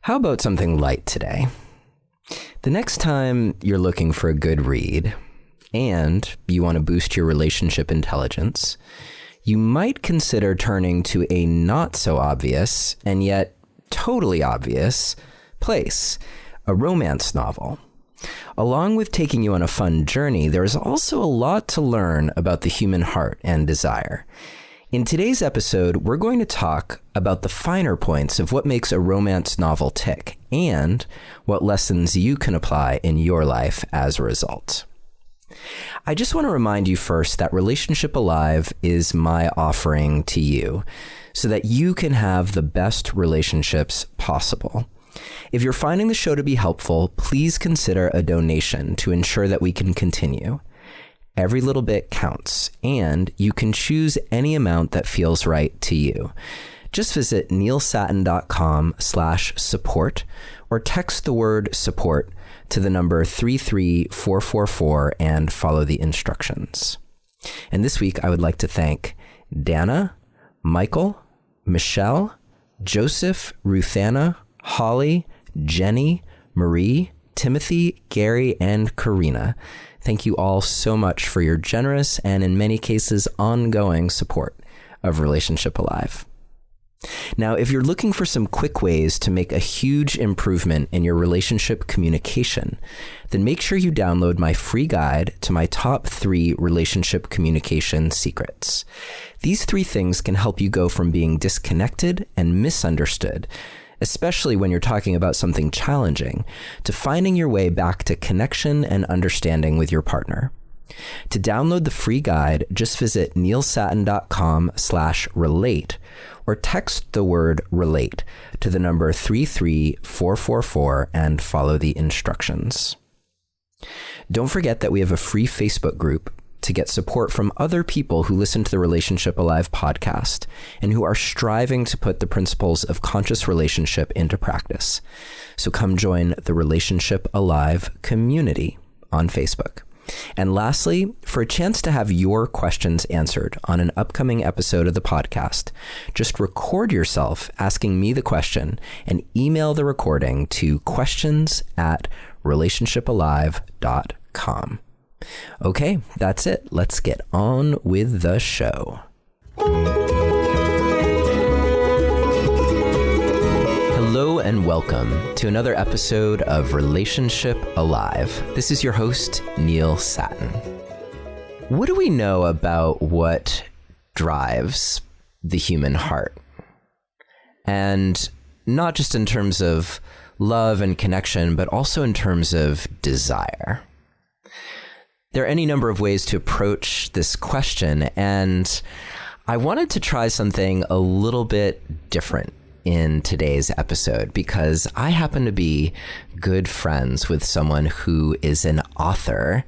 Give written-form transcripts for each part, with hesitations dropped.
How about something light today? The next time you're looking for a good read and you want to boost your relationship intelligence, you might consider turning to a not so obvious and yet totally obvious place, a romance novel. Along with taking you on a fun journey, there's also a lot to learn about the human heart and desire. In today's episode, we're going to talk about the finer points of what makes a romance novel tick and what lessons you can apply in your life as a result. I just want to remind you first that Relationship Alive is my offering to you so that you can have the best relationships possible. If you're finding the show to be helpful, please consider a donation to ensure that we can continue. Every little bit counts, and you can choose any amount that feels right to you. Just visit neilsatin.com/support or text the word support to the number 33444 and follow the instructions. And this week, I would like to thank Dana, Michael, Michelle, Joseph, Ruthanna, Holly, Jenny, Marie, Timothy, Gary, and Karina. Thank you all so much for your generous and in many cases ongoing support of Relationship Alive. Now, if you're looking for some quick ways to make a huge improvement in your relationship communication, then make sure you download my free guide to my top 3 relationship communication secrets. These 3 things can help you go from being disconnected and misunderstood, especially when you're talking about something challenging, to finding your way back to connection and understanding with your partner. To download the free guide, just visit neilsatin.com/relate or text the word relate to the number 33444 and follow the instructions. Don't forget that we have a free Facebook group to get support from other people who listen to the Relationship Alive podcast and who are striving to put the principles of conscious relationship into practice. So come join the Relationship Alive community on Facebook. And lastly, for a chance to have your questions answered on an upcoming episode of the podcast, just record yourself asking me the question and email the recording to questions@relationshipalive.com. Okay, that's it. Let's get on with the show. Hello and welcome to another episode of Relationship Alive. This is your host, Neil Satin. What do we know about what drives the human heart? And not just in terms of love and connection, but also in terms of desire. There are any number of ways to approach this question, and I wanted to try something a little bit different in today's episode because I happen to be good friends with someone who is an author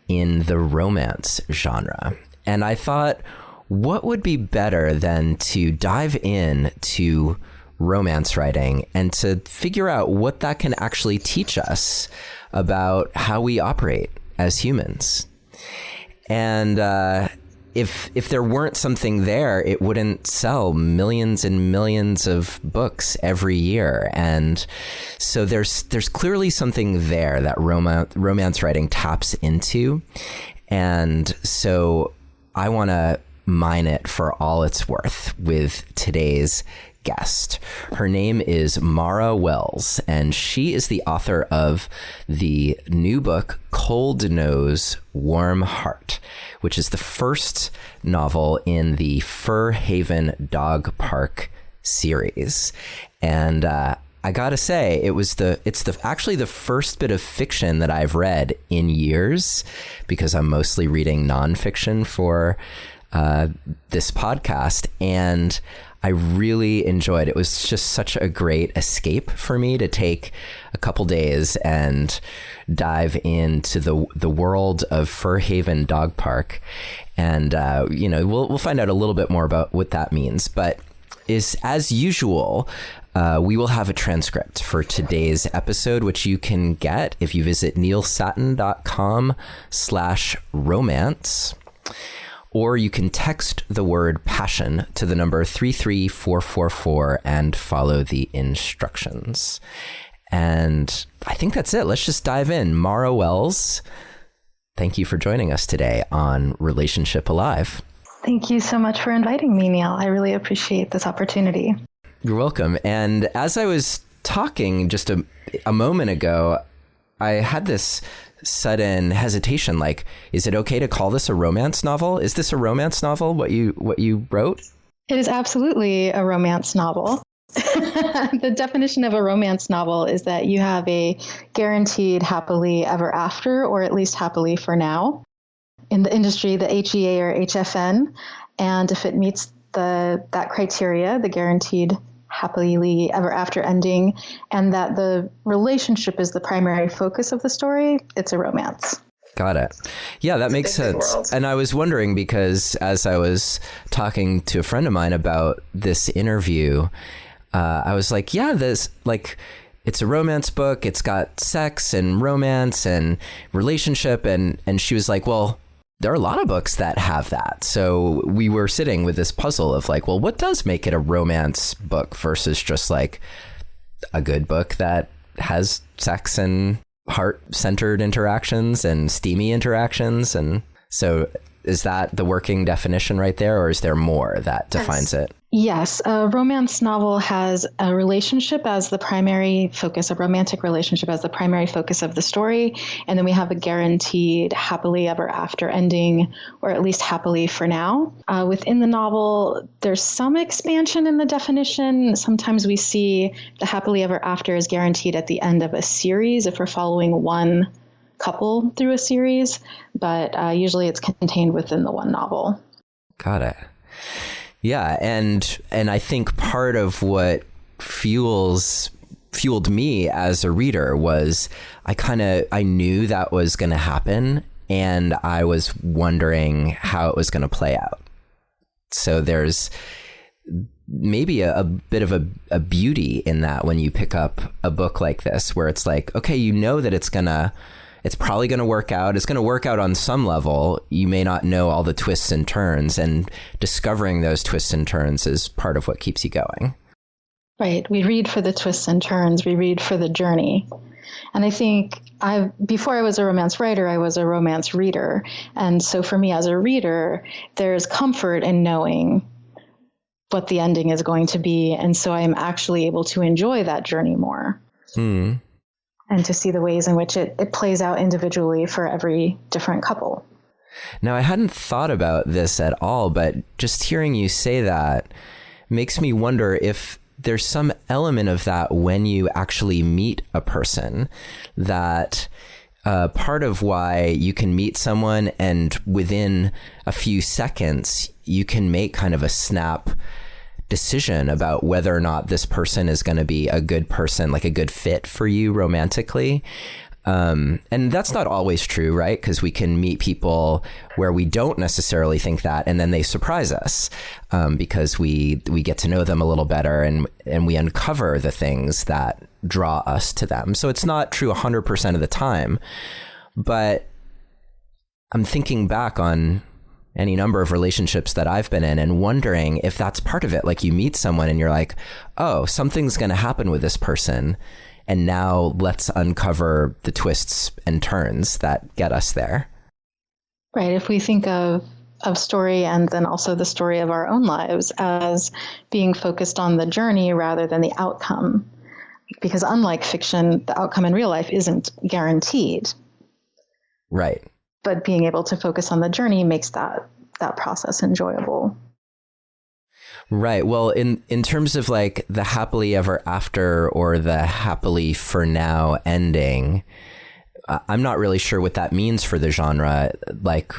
in the romance genre. And I thought, what would be better than to dive in to romance writing and to figure out what that can actually teach us about how we operate as humans. And if there weren't something there, it wouldn't sell millions and millions of books every year. And so there's clearly something there that romance writing taps into. And so I want to mine it for all it's worth with today's guest. Her name is Mara Wells, and she is the author of the new book, Cold Nose, Warm Heart, which is the first novel in the Fur Haven Dog Park series. And I gotta say, it's actually the first bit of fiction that I've read in years, because I'm mostly reading nonfiction for this podcast, and I really enjoyed it. It was just such a great escape for me to take a couple days and dive into the world of Fur Haven Dog Park. And, we'll find out a little bit more about what that means. But as usual, we will have a transcript for today's episode, which you can get if you visit neilsatin.com/romance. or you can text the word passion to the number 33444 and follow the instructions. And I think that's it. Let's just dive in. Mara Wells, thank you for joining us today on Relationship Alive. Thank you so much for inviting me, Neil. I really appreciate this opportunity. You're welcome. And as I was talking just a moment ago, I had this sudden hesitation, like, is it okay to call this a romance novel? Is this a romance novel, what you wrote? It is absolutely a romance novel. The definition of a romance novel is that you have a guaranteed happily ever after, or at least happily for now. In the industry, the HEA or HFN, and if it meets that criteria, the guaranteed happily ever after ending, and that the relationship is the primary focus of the story, it's a romance. Got it. Yeah, that makes sense. And I was wondering, because as I was talking to a friend of mine about this interview, I was like, yeah, it's a romance book. It's got sex and romance and relationship. And she was like, well, there are a lot of books that have that. So we were sitting with this puzzle of like, well, what does make it a romance book versus just like a good book that has sex and heart-centered interactions and steamy interactions? And so is that the working definition right there, or is there more that defines it? Yes, a romance novel has a relationship as the primary focus, a romantic relationship as the primary focus of the story. And then we have a guaranteed happily ever after ending, or at least happily for now. Within the novel, there's some expansion in the definition. Sometimes we see the happily ever after is guaranteed at the end of a series if we're following one couple through a series, but usually it's contained within the one novel. Got it. Yeah, and I think part of what fueled me as a reader was I knew that was going to happen, and I was wondering how it was going to play out. So there's maybe a bit of a beauty in that when you pick up a book like this, where it's like, okay, you know that it's probably going to work out. It's going to work out on some level. You may not know all the twists and turns, and discovering those twists and turns is part of what keeps you going. Right. We read for the twists and turns. We read for the journey. And I think before I was a romance writer, I was a romance reader. And so for me as a reader, there's comfort in knowing what the ending is going to be. And so I'm actually able to enjoy that journey more. Mm. And to see the ways in which it plays out individually for every different couple. Now, I hadn't thought about this at all, but just hearing you say that makes me wonder if there's some element of that when you actually meet a person, that part of why you can meet someone and within a few seconds, you can make kind of a snap decision about whether or not this person is going to be a good person, like a good fit for you romantically. And that's not always true, right? Because we can meet people where we don't necessarily think that, and then they surprise us because we get to know them a little better, and we uncover the things that draw us to them. So it's not true 100% of the time, but I'm thinking back on any number of relationships that I've been in and wondering if that's part of it. Like, you meet someone and you're like, oh, something's going to happen with this person. And now let's uncover the twists and turns that get us there. Right. If we think of story and then also the story of our own lives as being focused on the journey rather than the outcome, because unlike fiction, the outcome in real life isn't guaranteed. Right. But being able to focus on the journey makes that process enjoyable. Right. Well, in terms of like the happily ever after or the happily for now ending, I'm not really sure what that means for the genre. Like,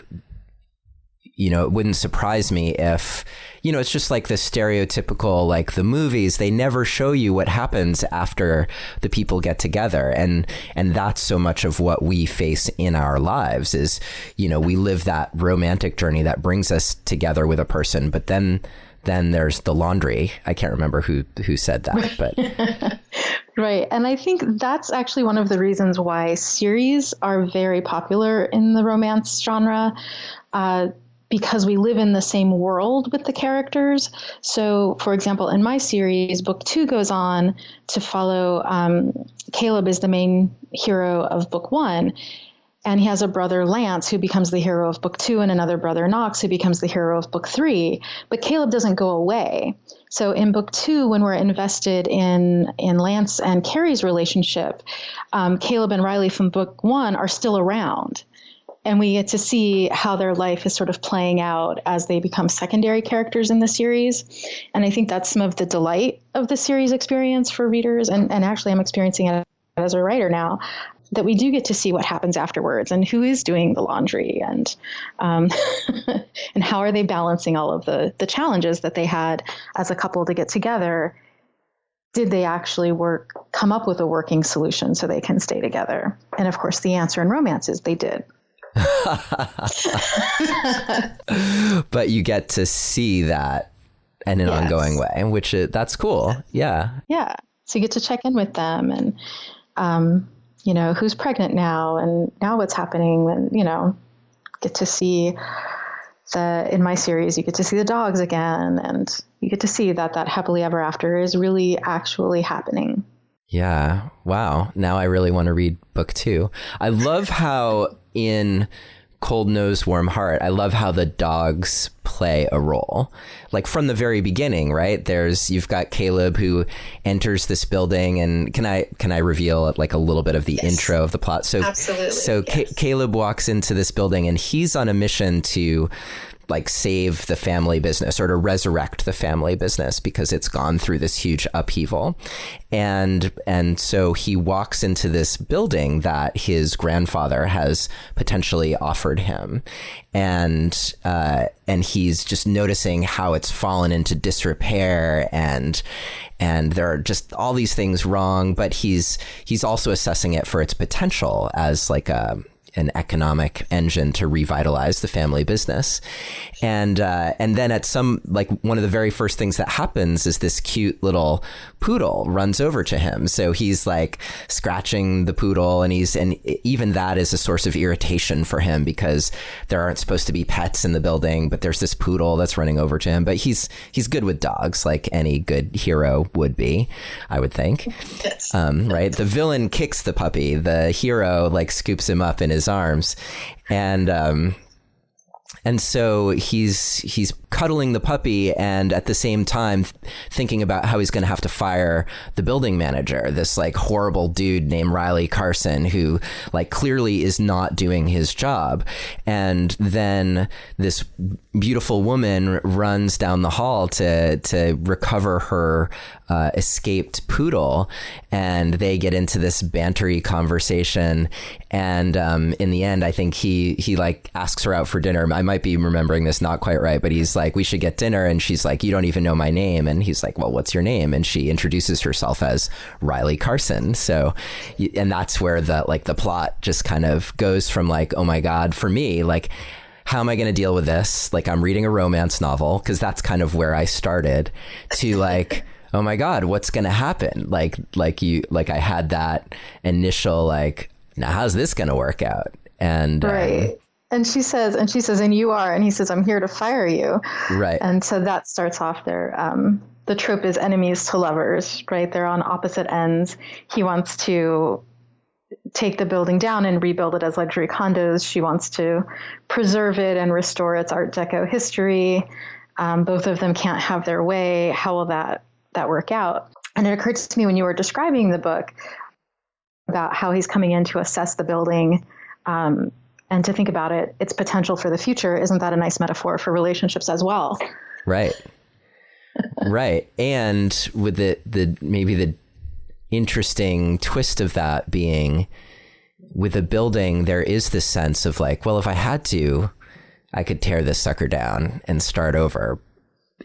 you know, it wouldn't surprise me if, you know, it's just like the stereotypical, like the movies, they never show you what happens after the people get together. And that's so much of what we face in our lives is, you know, we live that romantic journey that brings us together with a person, but then there's the laundry. I can't remember who said that, but. Right. And I think that's actually one of the reasons why series are very popular in the romance genre, because we live in the same world with the characters. So, for example, in my series, book 2 goes on to follow Caleb is the main hero of book 1. And he has a brother, Lance, who becomes the hero of book 2, and another brother, Knox, who becomes the hero of book 3. But Caleb doesn't go away. So in book 2, when we're invested in Lance and Carrie's relationship, Caleb and Riley from book 1 are still around. And we get to see how their life is sort of playing out as they become secondary characters in the series. And I think that's some of the delight of the series experience for readers. And actually, I'm experiencing it as a writer now, that we do get to see what happens afterwards and who is doing the laundry and and how are they balancing all of the challenges that they had as a couple to get together. Did they actually come up with a working solution so they can stay together? And of course, the answer in romance is they did. But you get to see that in an ongoing way, which that's cool. Yeah. Yeah. So you get to check in with them and, who's pregnant now and now what's happening, and, get to see in my series, you get to see the dogs again, and you get to see that happily ever after is really actually happening. Yeah. Wow. Now I really want to read book 2. I love how in Cold Nose, Warm Heart, I love how the dogs play a role. Like from the very beginning, right? You've got Caleb who enters this building, and can I reveal like a little bit of the intro of the plot? So absolutely. So yes. Caleb walks into this building and he's on a mission to like save the family business or to resurrect the family business because it's gone through this huge upheaval. And so he walks into this building that his grandfather has potentially offered him. And he's just noticing how it's fallen into disrepair and there are just all these things wrong, but he's also assessing it for its potential as like an economic engine to revitalize the family business. And then at one of the very first things that happens is this cute little poodle runs over to him. So he's like scratching the poodle, and even that is a source of irritation for him because there aren't supposed to be pets in the building, but there's this poodle that's running over to him. But he's good with dogs, like any good hero would be, I would think. Yes. Right? The villain kicks the puppy. The hero like scoops him up in his arms, and so he's cuddling the puppy and at the same time thinking about how he's going to have to fire the building manager, this like horrible dude named Riley Carson who like clearly is not doing his job. And then this beautiful woman runs down the hall to recover her escaped poodle, and they get into this bantery conversation. And in the end, I think he like asks her out for dinner. I might be remembering this not quite right, but he's like, we should get dinner. And she's like, you don't even know my name. And he's like, well, what's your name? And she introduces herself as Riley Carson. So, and that's where the plot just kind of goes from like, oh my God, for me, like, how am I going to deal with this? Like, I'm reading a romance novel, because that's kind of where I started, to like, oh my God, what's going to happen? Like I had that initial, like, now how's this going to work out? And right. And she says, and you are, and he says, I'm here to fire you. Right. And so that starts off there. The trope is enemies to lovers, right? They're on opposite ends. He wants to take the building down and rebuild it as luxury condos. She wants to preserve it and restore its Art Deco history. Both of them can't have their way. How will that work out? And it occurred to me when you were describing the book about how he's coming in to assess the building, and to think about its potential for the future. Isn't that a nice metaphor for relationships as well? Right. Right. And with maybe the interesting twist of that being, with a building, there is this sense of like, well, if I had to, I could tear this sucker down and start over.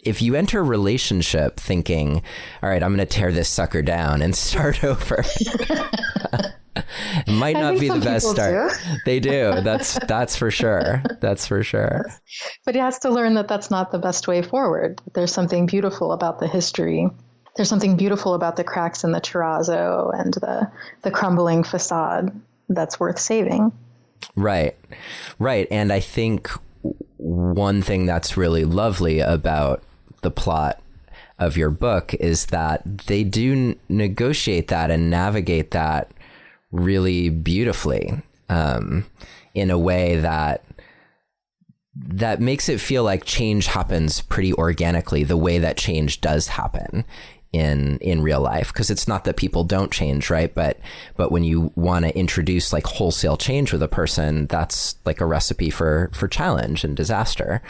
If you enter a relationship thinking, all right, I'm going to tear this sucker down and start over, it might not be the best start. They do. That's for sure. That's for sure. But he has to learn that that's not the best way forward. There's something beautiful about the history. There's something beautiful about the cracks in the terrazzo and the crumbling facade that's worth saving. Right. Right. And I think one thing that's really lovely about the plot of your book is that they do negotiate that and navigate that really beautifully, in a way that makes it feel like change happens pretty organically, the way that change does happen in real life. Because it's not that people don't change, right? But when you want to introduce like wholesale change with a person, that's like a recipe for challenge and disaster.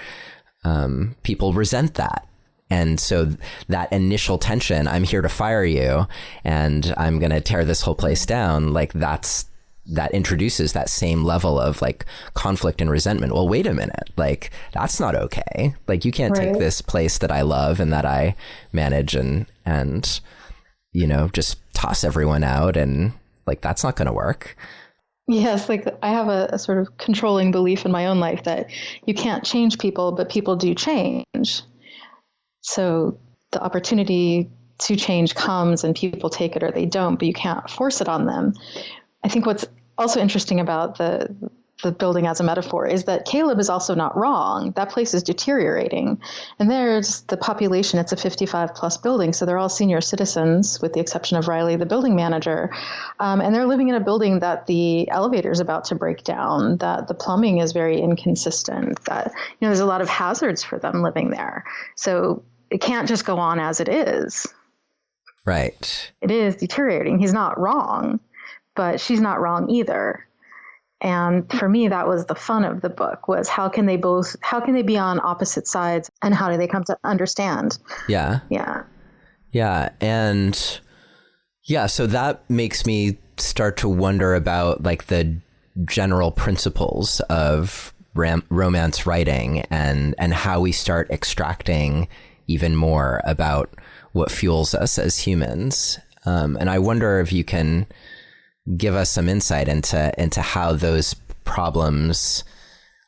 People resent that. And so that initial tension, I'm here to fire you and I'm going to tear this whole place down, like that introduces that same level of like conflict and resentment. Well, wait a minute, like that's not okay. Like you can't take this place that I love and that I manage and you know, just toss everyone out, and like that's not going to work. Yes, like I have a sort of controlling belief in my own life that you can't change people, but people do change. So the opportunity to change comes and people take it or they don't, but you can't force it on them. I think what's also interesting about the building as a metaphor is that Caleb is also not wrong. That place is deteriorating. And there's the population, it's a 55 plus building. So they're all senior citizens with the exception of Riley, the building manager. And they're living in a building that the elevator is about to break down, that the plumbing is very inconsistent, that, you know, there's a lot of hazards for them living there. So it can't just go on as it is. Right. It is deteriorating. He's not wrong, but she's not wrong either. And for me, that was the fun of the book, was how can they be on opposite sides and how do they come to understand? Yeah. Yeah. Yeah. And yeah, so that makes me start to wonder about like the general principles of romance writing and how we start extracting even more about what fuels us as humans. And I wonder if you can give us some insight into how those problems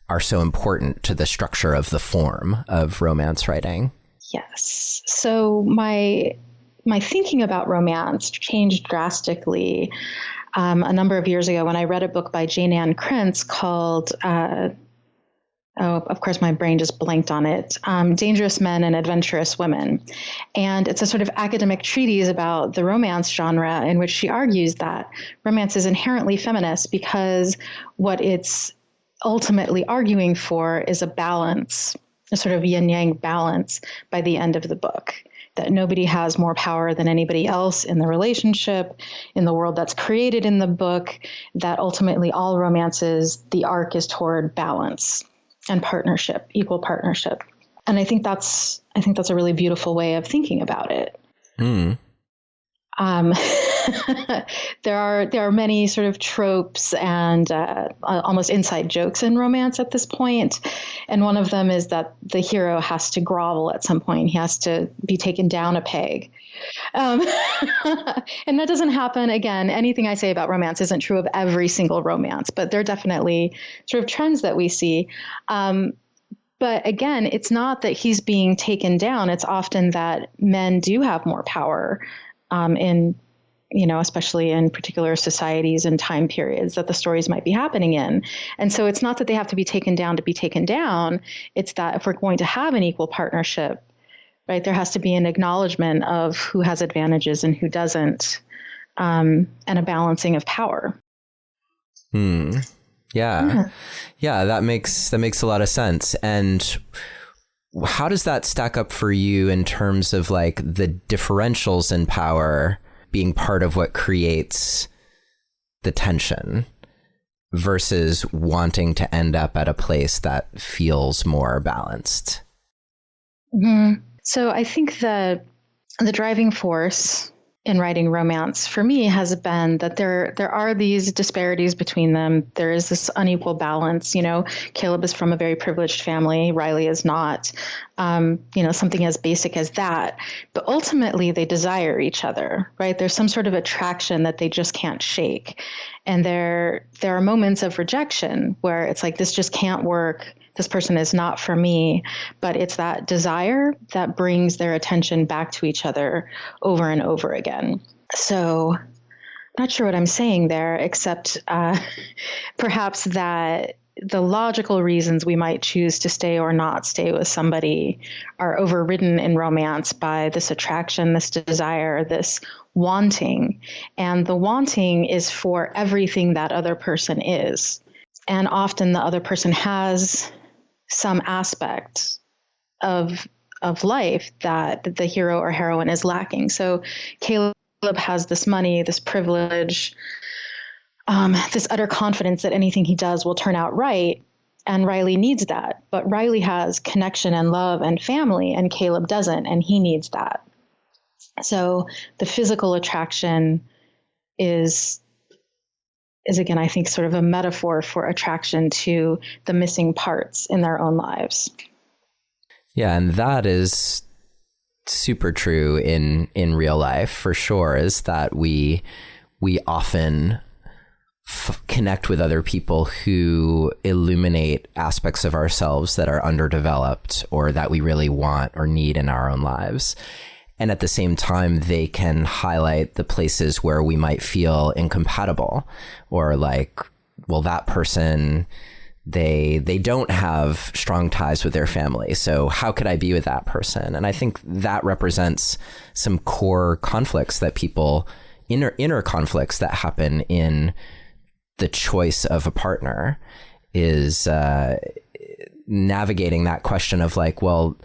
are so important to the structure of the form of romance writing. Yes. So my thinking about romance changed drastically a number of years ago when I read a book by Jane Ann Krentz called of course, my brain just blanked on it. Dangerous Men and Adventurous Women. And it's a sort of academic treatise about the romance genre in which she argues that romance is inherently feminist because what it's ultimately arguing for is a balance, a sort of yin-yang balance by the end of the book. That nobody has more power than anybody else in the relationship, in the world that's created in the book, that ultimately all romances, the arc is toward balance and partnership, equal partnership. And I think that's a really beautiful way of thinking about it. Mm. There are many sort of tropes and almost inside jokes in romance at this point. And one of them is that the hero has to grovel at some point. He has to be taken down a peg. And that doesn't happen. Again, anything I say about romance isn't true of every single romance, but there are definitely sort of trends that we see. But again, it's not that he's being taken down. It's often that men do have more power in, you know, especially in particular societies and time periods that the stories might be happening in. And so it's not that they have to be taken down to be taken down. It's that if we're going to have an equal partnership, right, there has to be an acknowledgement of who has advantages and who doesn't, and a balancing of power. Yeah, that makes a lot of sense. And how does that stack up for you in terms of like the differentials in power being part of what creates the tension versus wanting to end up at a place that feels more balanced? Mm-hmm. So I think the driving force in writing romance for me has been that there are these disparities between them. There is this unequal balance. You know, Caleb is from a very privileged family. Riley is not. You know, something as basic as that. But ultimately, they desire each other, right? There's some sort of attraction that they just can't shake. And there are moments of rejection where it's like, this just can't work. This person is not for me, but it's that desire that brings their attention back to each other over and over again. So I'm not sure what I'm saying there, except perhaps that the logical reasons we might choose to stay or not stay with somebody are overridden in romance by this attraction, this desire, this wanting. And the wanting is for everything that other person is. And often the other person has some aspect of life that the hero or heroine is lacking. So Caleb has this money, this privilege, this utter confidence that anything he does will turn out right. And Riley needs that. But Riley has connection and love and family, and Caleb doesn't, and he needs that. So the physical attraction is again, I think, sort of a metaphor for attraction to the missing parts in their own lives. Yeah, and that is super true in real life for sure, is that we often connect with other people who illuminate aspects of ourselves that are underdeveloped or that we really want or need in our own lives. And at the same time, they can highlight the places where we might feel incompatible, or like, well, that person, they don't have strong ties with their family, so how could I be with that person? And I think that represents some core conflicts that people, inner conflicts that happen in the choice of a partner, is navigating that question of like, well,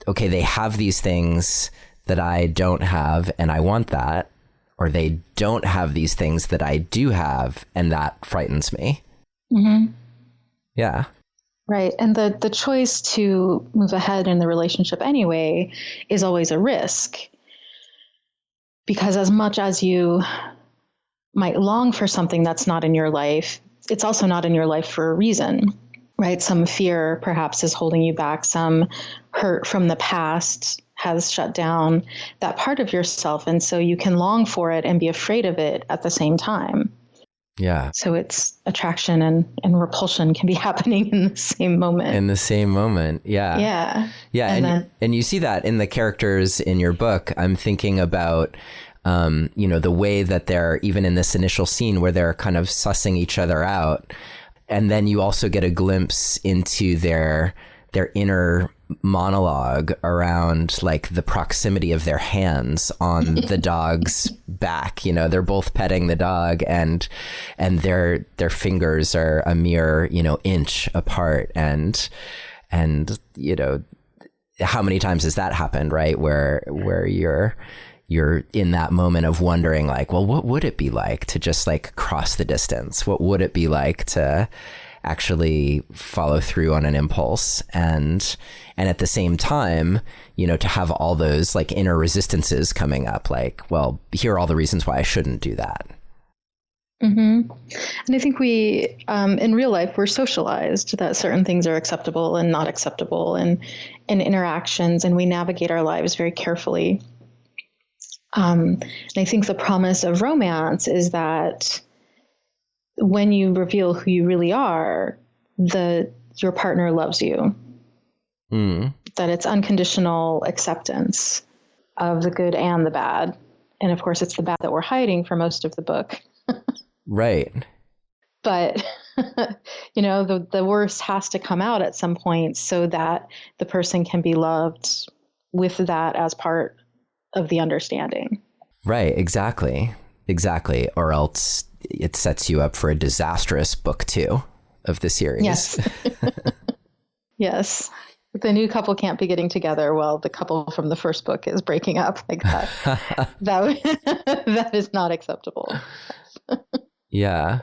okay, they have these things that I don't have and I want that, or they don't have these things that I do have and that frightens me. Mm-hmm. Yeah. Right. And the choice to move ahead in the relationship anyway is always a risk, because as much as you might long for something that's not in your life, it's also not in your life for a reason, right? Some fear perhaps is holding you back. Some hurt from the past has shut down that part of yourself. And so you can long for it and be afraid of it at the same time. Yeah. So it's attraction and repulsion can be happening in the same moment. In the same moment. Yeah. Yeah. Yeah. And you see that in the characters in your book. I'm thinking about, the way that they're, even in this initial scene where they're kind of sussing each other out. And then you also get a glimpse into their inner monologue around like the proximity of their hands on the dog's back. They're both petting the dog and their fingers are a mere, inch apart. And how many times has that happened, right? Where you're in that moment of wondering like, well, what would it be like to just like cross the distance? What would it be like to actually follow through on an impulse? And at the same time, to have all those like inner resistances coming up, like, well, here are all the reasons why I shouldn't do that. Mm-hmm. And I think we, in real life, we're socialized that certain things are acceptable and not acceptable in interactions, and we navigate our lives very carefully. And I think the promise of romance is that when you reveal who you really are, your partner loves you. Mm. That it's unconditional acceptance of the good and the bad. And of course, it's the bad that we're hiding for most of the book. Right. But, the worst has to come out at some point so that the person can be loved with that as part of the understanding. Right. Exactly. Or else it sets you up for a disastrous book 2 of the series. Yes. Yes. The new couple can't be getting together while the couple from the first book is breaking up like that. That is not acceptable. Yeah.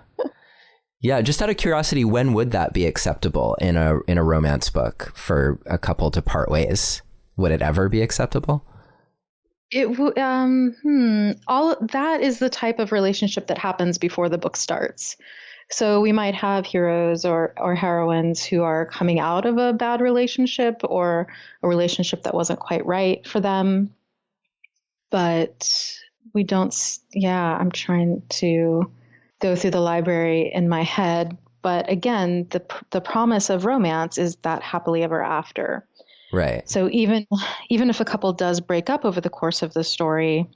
Yeah. Just out of curiosity, when would that be acceptable in a romance book for a couple to part ways? Would it ever be acceptable? All that is the type of relationship that happens before the book starts. So we might have heroes or heroines who are coming out of a bad relationship or a relationship that wasn't quite right for them. But we don't, I'm trying to go through the library in my head. But again, the promise of romance is that happily ever after. Right. So even if a couple does break up over the course of the story,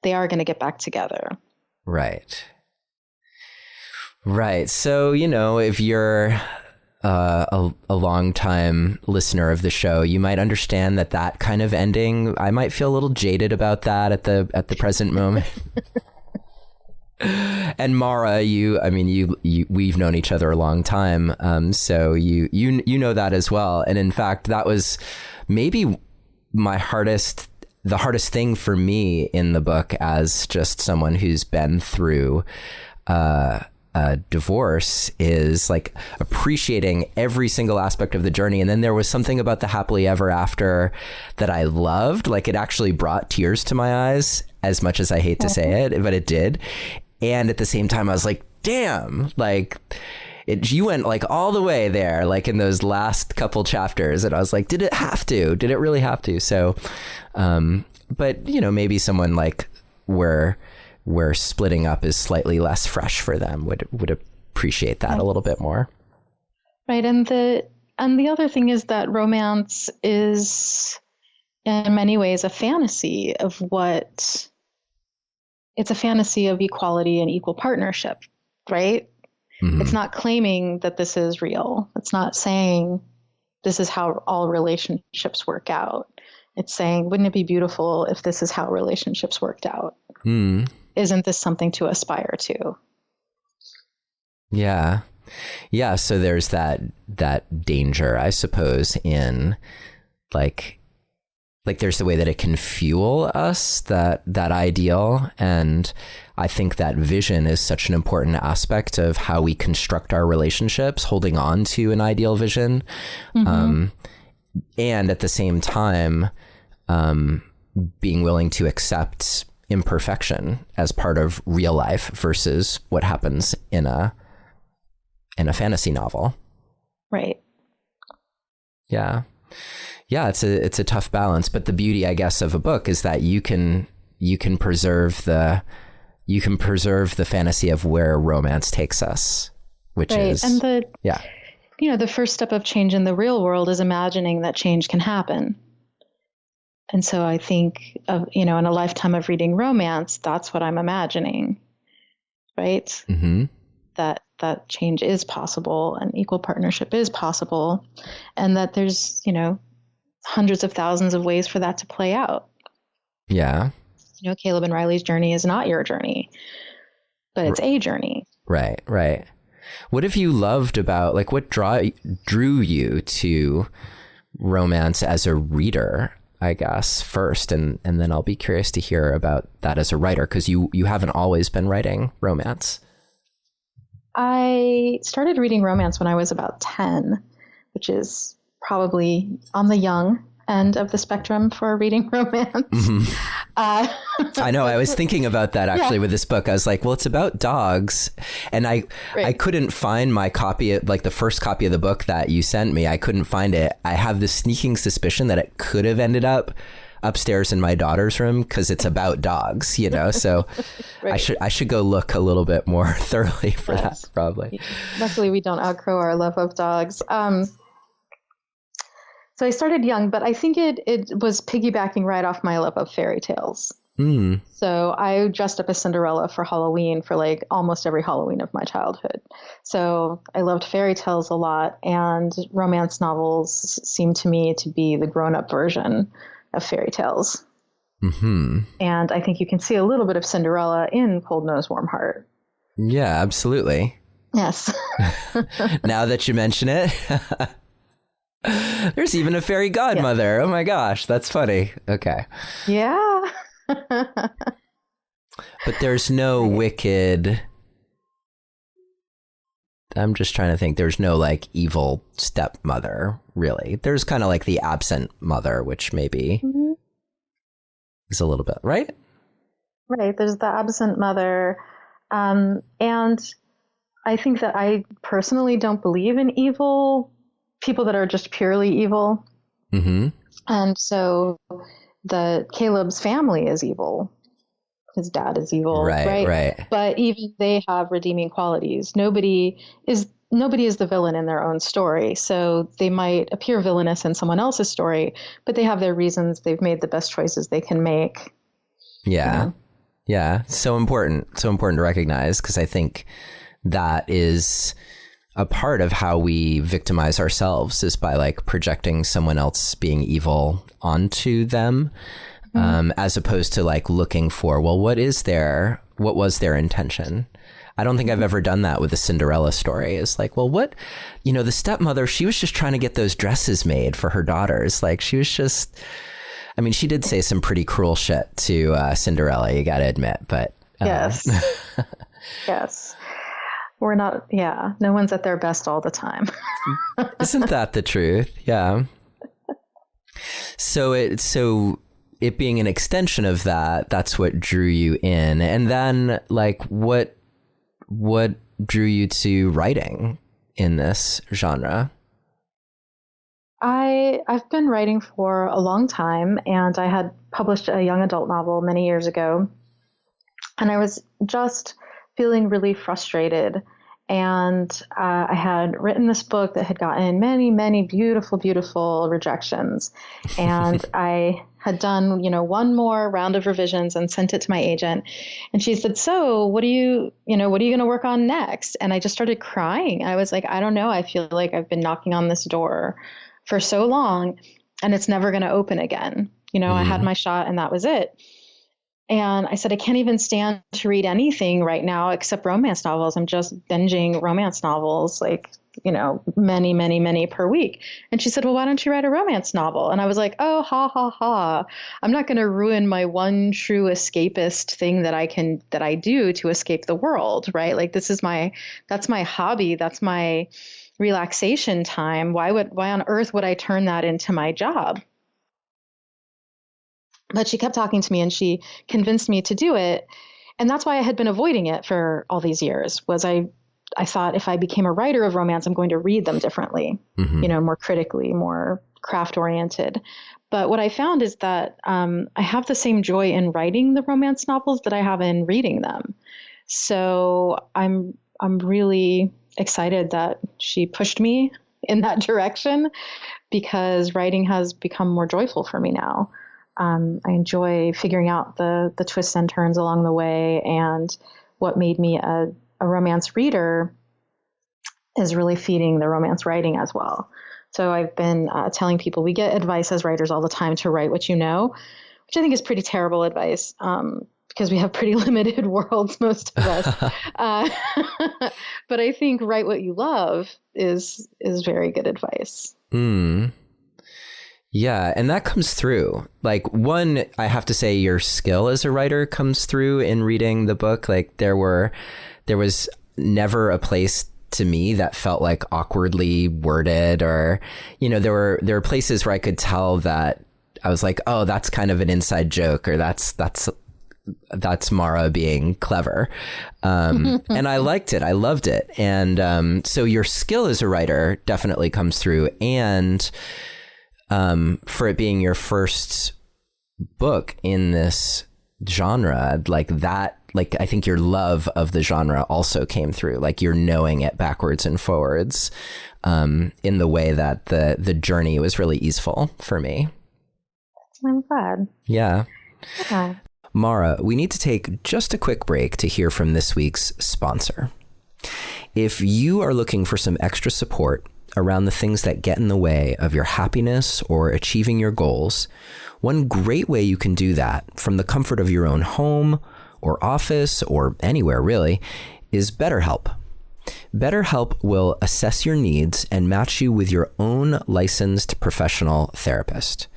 they are going to get back together. Right. Right. So, if you're a long time listener of the show, you might understand that kind of ending, I might feel a little jaded about that at the present moment. And Mara, we've known each other a long time, so you know that as well. And in fact, that was maybe the hardest thing for me in the book, as just someone who's been through divorce, is like appreciating every single aspect of the journey. And then there was something about the happily ever after that I loved. Like, it actually brought tears to my eyes, as much as I hate to say it, but it did. And at the same time, I was like, damn, like you went like all the way there, like in those last couple chapters. And I was like, did it have to? Did it really have to? So, but maybe someone like where splitting up is slightly less fresh for them would appreciate that a little bit more. Right. And the other thing is that romance is in many ways a fantasy of it's a fantasy of equality and equal partnership, right? Mm-hmm. It's not claiming that this is real. It's not saying this is how all relationships work out. It's saying, wouldn't it be beautiful if this is how relationships worked out? Mm. Isn't this something to aspire to? Yeah. Yeah. So there's that danger, I suppose, in like there's the way that it can fuel us, that ideal. And I think that vision is such an important aspect of how we construct our relationships, holding on to an ideal vision. Mm-hmm. And at the same time, being willing to accept imperfection as part of real life versus what happens in a fantasy novel. Right. Yeah. Yeah, it's a tough balance, but the beauty, I guess, of a book is that you can preserve the fantasy of where romance takes us, which is, and the first step of change in the real world is imagining that change can happen. And so I think of, in a lifetime of reading romance, that's what I'm imagining, right? Mm-hmm. That change is possible and equal partnership is possible, and that there's, hundreds of thousands of ways for that to play out. Yeah. Caleb and Riley's journey is not your journey, but it's a journey. Right, right. What have you loved about, like, what drew you to romance as a reader, I guess, first, and then I'll be curious to hear about that as a writer, because you haven't always been writing romance. I started reading romance when I was about 10, which is probably on the young end of the spectrum for reading romance. Mm-hmm. I know. I was thinking about that actually with this book. I was like, well, it's about dogs. And I couldn't find my copy, like the first copy of the book that you sent me. I couldn't find it. I have this sneaking suspicion that it could have ended up upstairs in my daughter's room because it's about dogs, so right. I should go look a little bit more thoroughly for that, probably. Luckily, we don't outgrow our love of dogs. So I started young, but I think it was piggybacking right off my love of fairy tales. Mm. So I dressed up as Cinderella for Halloween for like almost every Halloween of my childhood. So I loved fairy tales a lot, and romance novels seemed to me to be the grown-up version of fairy tales. Mm-hmm. And I think you can see a little bit of Cinderella in Cold Nose, Warm Heart. Yeah, absolutely. Yes. Now that you mention it. There's even a fairy godmother. Yeah. Oh my gosh, that's funny. Okay. Yeah. But there's no wicked... I'm just trying to think. There's no like evil stepmother, really. There's kind of like the absent mother, which maybe is a little bit, right? Right. There's the absent mother. And I think that I personally don't believe in evil people that are just purely evil. Mm-hmm. And so Caleb's family is evil. His dad is evil, right? But even they have redeeming qualities. Nobody is the villain in their own story. So they might appear villainous in someone else's story, but they have their reasons. They've made the best choices they can make. Yeah. Yeah. So important to recognize, because I think that is a part of how we victimize ourselves, is by like projecting someone else being evil onto them, as opposed to like looking for, well, what was their intention? I don't think I've ever done that with the Cinderella story. It's like, well, what, the stepmother, she was just trying to get those dresses made for her daughters. Like she was just, I mean, she did say some pretty cruel shit to Cinderella, you got to admit, but. Yes. Yes. We're not, no one's at their best all the time. Isn't that the truth? Yeah. So it being an extension of that, that's what drew you in. And then like, what drew you to writing in this genre? I've been writing for a long time, and I had published a young adult novel many years ago, and I was just feeling really frustrated. And I had written this book that had gotten many, many beautiful, beautiful rejections. And I had done, one more round of revisions and sent it to my agent. And she said, so what are you going to work on next? And I just started crying. I was like, I don't know. I feel like I've been knocking on this door for so long and it's never going to open again. I had my shot and that was it. And I said, I can't even stand to read anything right now except romance novels. I'm just binging romance novels, like, many, many, many per week. And she said, well, why don't you write a romance novel? And I was like, oh, ha, ha, ha. I'm not going to ruin my one true escapist thing that I do to escape the world, right? Like that's my hobby. That's my relaxation time. Why on earth would I turn that into my job? But she kept talking to me and she convinced me to do it. And that's why I had been avoiding it for all these years, was I thought if I became a writer of romance, I'm going to read them differently, more critically, more craft oriented. But what I found is that I have the same joy in writing the romance novels that I have in reading them. So I'm really excited that she pushed me in that direction, because writing has become more joyful for me now. I enjoy figuring out the twists and turns along the way, and what made me a romance reader is really feeding the romance writing as well. So I've been telling people, we get advice as writers all the time to write what you know, which I think is pretty terrible advice, because we have pretty limited worlds, most of us. But I think write what you love is very good advice. Yeah, and that comes through. Like, one, I have to say your skill as a writer comes through in reading the book. Like there was never a place to me that felt like awkwardly worded, or, there were places where I could tell that I was like, oh, that's kind of an inside joke, or that's Mara being clever. And I liked it. I loved it. And so your skill as a writer definitely comes through. And for it being your first book in this genre, like that, like I think your love of the genre also came through, like you're knowing it backwards and forwards, in the way that the journey was really easeful for me. I'm glad. Yeah. Okay. Mara, we need to take just a quick break to hear from this week's sponsor. If you are looking for some extra support around the things that get in the way of your happiness or achieving your goals, one great way you can do that from the comfort of your own home or office or anywhere really is BetterHelp. BetterHelp will assess your needs and match you with your own licensed professional therapist.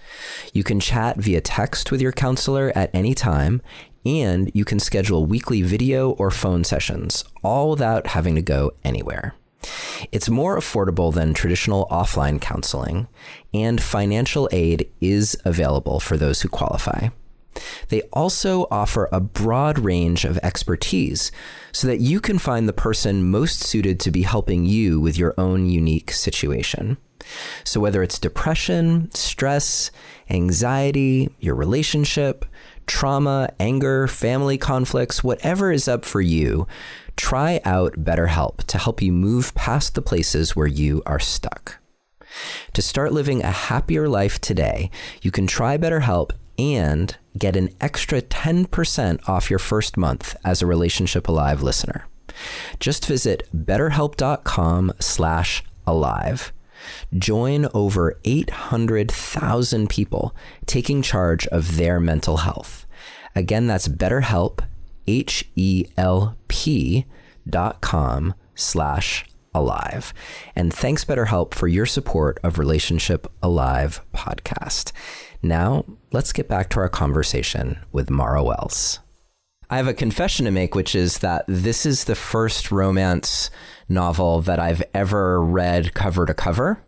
You can chat via text with your counselor at any time, and you can schedule weekly video or phone sessions, all without having to go anywhere. It's more affordable than traditional offline counseling, and financial aid is available for those who qualify. They also offer a broad range of expertise so that you can find the person most suited to be helping you with your own unique situation. So whether it's depression, stress, anxiety, your relationship, trauma, anger, family conflicts, whatever is up for you, try out BetterHelp to help you move past the places where you are stuck. To start living a happier life today, you can try BetterHelp and get an extra 10% off your first month as a Relationship Alive listener. Just visit betterhelp.com/alive. Join over 800,000 people taking charge of their mental health. Again, that's BetterHelp, HELP.com/alive. And thanks, BetterHelp, for your support of Relationship Alive podcast. Now, let's get back to our conversation with Mara Wells. I have a confession to make, which is that this is the first romance novel that I've ever read cover to cover.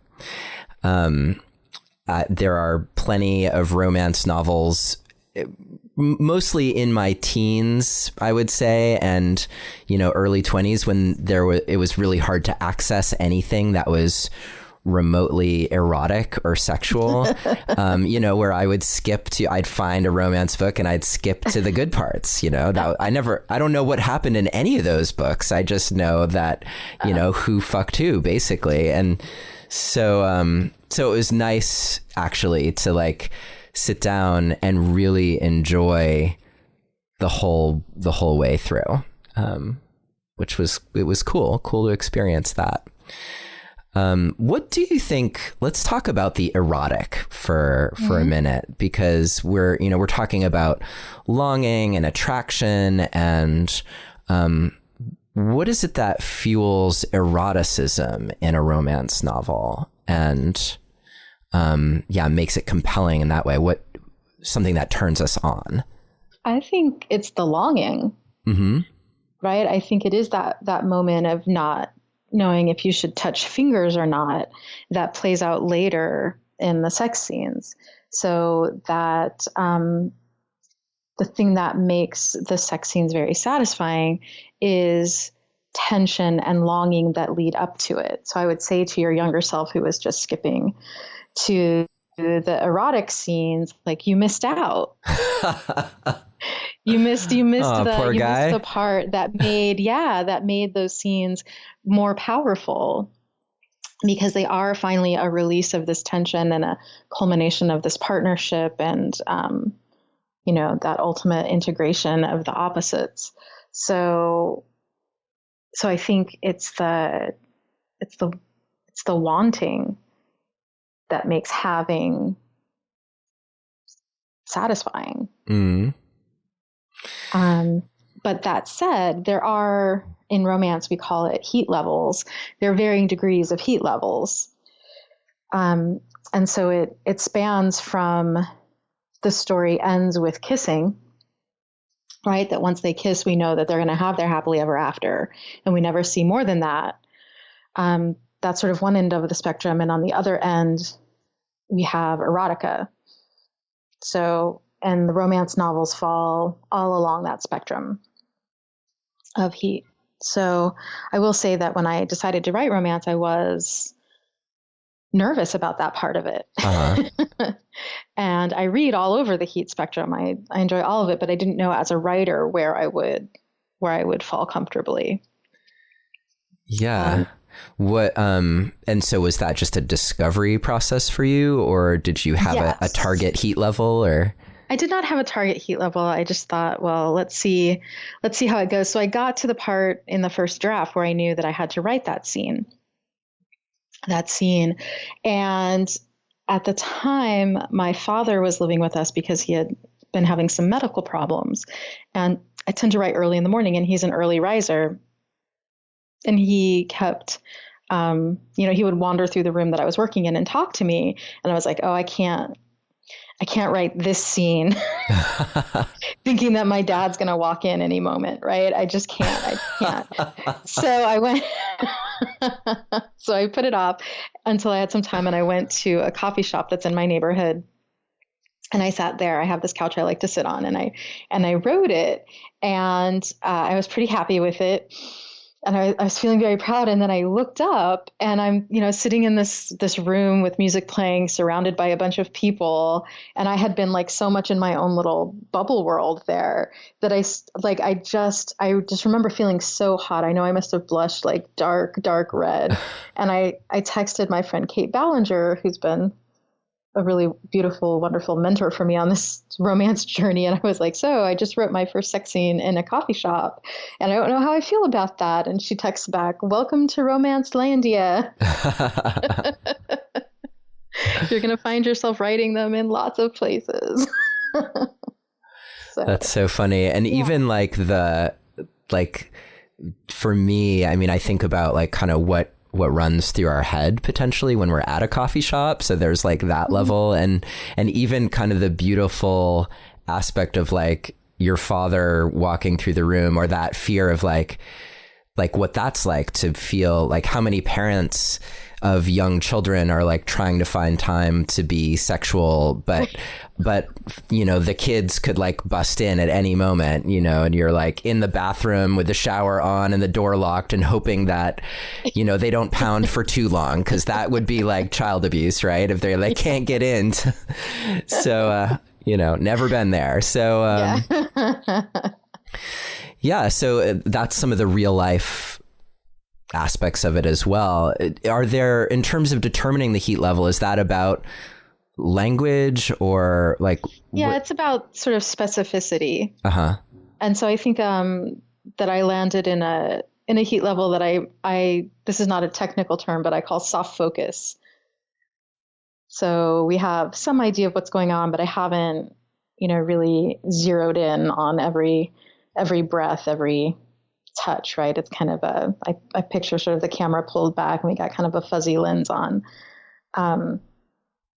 There are plenty of romance novels, mostly in my teens, I would say, and, early 20s when it was really hard to access anything that was remotely erotic or sexual, where I'd find a romance book and I'd skip to the good parts, I don't know what happened in any of those books. I just know that, who fucked who, basically. And so it was nice actually to sit down and really enjoy the whole way through, which was cool to experience that. What do you think? Let's talk about the erotic for a minute, because we're talking about longing and attraction, and what is it that fuels eroticism in a romance novel and makes it compelling in that way? What something that turns us on? I think it's the longing, right? I think it is that moment of not knowing if you should touch fingers or not that plays out later in the sex scenes. So that the thing that makes the sex scenes very satisfying is tension and longing that lead up to it. So I would say to your younger self who was just skipping to the erotic scenes, you missed out. You missed the part that made those scenes more powerful, because they are finally a release of this tension and a culmination of this partnership and that ultimate integration of the opposites. So I think it's the wanting that makes having satisfying. But that said, there are, in romance, we call it heat levels. There are varying degrees of heat levels. And so it spans from the story ends with kissing, right? That once they kiss, we know that they're going to have their happily ever after, and we never see more than that. That's sort of one end of the spectrum. And on the other end, we have erotica. And the romance novels fall all along that spectrum of heat. So I will say that when I decided to write romance, I was nervous about that part of it. And I read all over the heat spectrum. I enjoy all of it, but I didn't know as a writer where I would fall comfortably. Yeah. And so was that just a discovery process for you, or did you have a target heat level, or? I did not have a target heat level. I just thought, well, let's see how it goes. So I got to the part in the first draft where I knew that I had to write that scene. And at the time, my father was living with us because he had been having some medical problems. And I tend to write early in the morning, and he's an early riser. And he kept, he would wander through the room that I was working in and talk to me. And I was like, oh, I can't write this scene thinking that my dad's going to walk in any moment, right? I just can't. I can't. So I went, so I put it off until I had some time, and I went to a coffee shop that's in my neighborhood. And I sat there. I have this couch I like to sit on, and I wrote it, and I was pretty happy with it. And I was feeling very proud. And then I looked up, and I'm, sitting in this room with music playing, surrounded by a bunch of people. And I had been so much in my own little bubble world there that I just remember feeling so hot. I know I must have blushed dark red. And I texted my friend Kate Ballinger, who's been a really beautiful, wonderful mentor for me on this romance journey. And I was like, so I just wrote my first sex scene in a coffee shop and I don't know how I feel about that. And she texts back, welcome to Romance Landia. You're going to find yourself writing them in lots of places. So, that's so funny. And even like for me, I mean, I think about like kind of what runs through our head potentially when we're at a coffee shop. So there's like that level and even kind of the beautiful aspect of like your father walking through the room, or that fear of like what that's like to feel like how many parents of young children are like trying to find time to be sexual, but you know, the kids could like bust in at any moment, you know, and you're like in the bathroom with the shower on and the door locked and hoping that, you know, they don't pound for too long, because that would be like child abuse, right? If they like can't get in. So, you know, never been there. So, yeah, so that's some of the real life aspects of it as well. Are there, in terms of determining the heat level, is that about language or like? Yeah, it's about sort of specificity. Uh-huh. And so I think that I landed in a heat level that I this is not a technical term, but I call soft focus. So we have some idea of what's going on, but I haven't, you know, really zeroed in on every breath, every touch, right? It's kind of I picture sort of the camera pulled back and we got kind of a fuzzy lens on.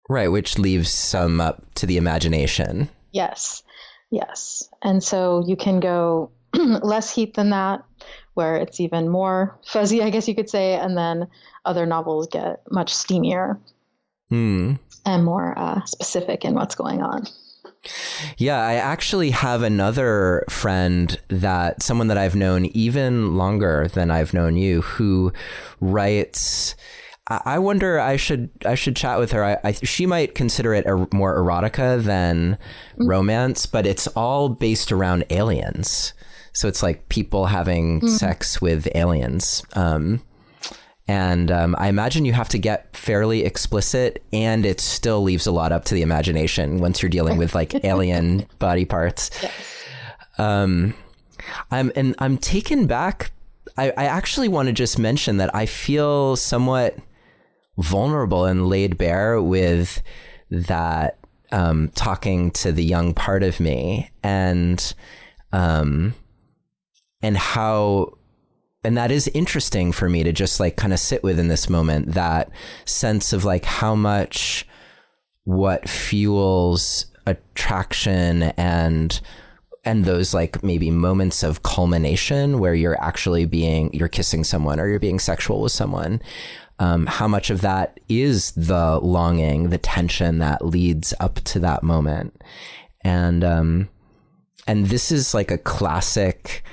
Right, which leaves some up to the imagination. Yes. And so you can go less heat than that, where it's even more fuzzy, I guess you could say, and then other novels get much steamier and more specific in what's going on. Yeah, I actually have another friend, someone that I've known even longer than I've known you, who writes. I wonder, I should chat with her. She might consider it more erotica than romance, but it's all based around aliens. So it's like people having sex with aliens. And I imagine you have to get fairly explicit, and it still leaves a lot up to the imagination once you're dealing with like alien body parts. Yes. I'm taken back. I actually want to just mention that I feel somewhat vulnerable and laid bare with that, talking to the young part of me, and how. And that is interesting for me to just like kind of sit with in this moment, that sense of like how much what fuels attraction and those like maybe moments of culmination where you're actually you're kissing someone or you're being sexual with someone. How much of that is the longing, the tension that leads up to that moment. And this is like a classic